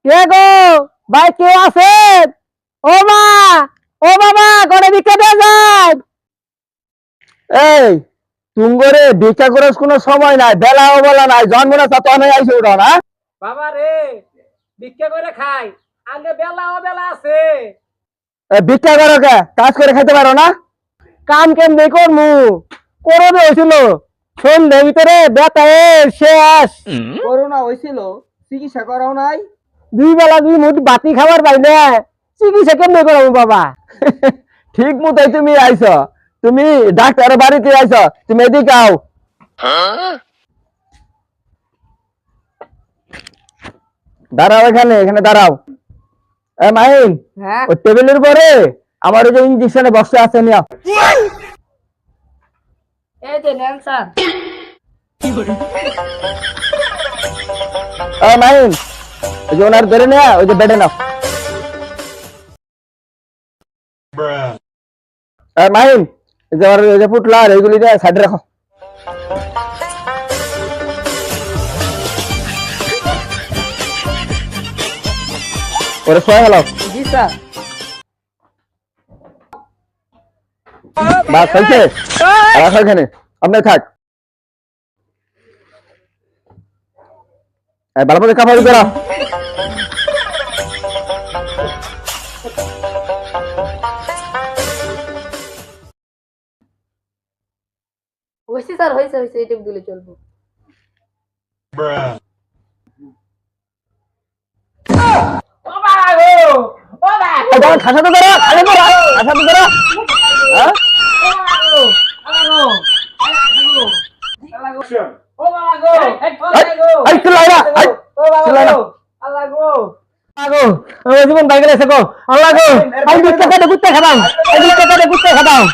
কে গো ভাই কে আছেন? ও মা, ও বাবা, করে ভিক্ষা দিয়ে যান। এই তুঙ্গরে ভিক্ষা করার কোনো সময় নাই, বেলাও বলা নাই, জন্ম না তা তো আইসে উঠো না। বাবা রে, ভিক্ষা করে খাই, আগে বেলা আছে। ভিক্ষা করো কে, কাজ করে খাইতে পারো না? কাম কেমনে করমু, করোনা হয়েছিল সন্ধ্যের ভিতরে ব্যথায় শেষ। করোনা হয়েছিল, চিকিৎসা করাও নাই। দুই বেলা দুই মুঠ বাতি খাবার পাই না, চিকিৎসা কেমনে করাবো বাবা? ঠিক মতোই তুমি আইছো, তুমি ডাক্তারের বাড়িতে আইছো, তুমি এদিকে আও। দাঁড়াও, এখানে এখানে দাঁড়াও। মাহিন, হ্যাঁ ওই টেবিলের পরে আমার ওই যে ইঞ্জেকশনের বক্স আছে নিও। এই যে নেন স্যার। মাহিন, ওই যে ওনার ধরে নেয়া, ওই যে বেডে নাও। মাহিন, এই যে ওর ওই যে পুটলা আর এইগুলি সাইডে রাখো। ওরে শোয়া গেল। জি স্যার। বাস হয়েছে, রাখো এখানে, আপনি থাক। ভালো করে কাপড় করা। হয়েছে স্যার, হয়েছে হয়েছে, এইটুকু দিলে চলবো। খাসা তো করা, খাসা তো করা, খাসা তো করা। হ্যাঁ? এই চিল্লাই না, এই চিল্লাই না। আগো, জীবন বাইরে এসে গো, আল্লাহ গো, আমি গুত্তে খাতাম, আমি গুত্তে খাতাম।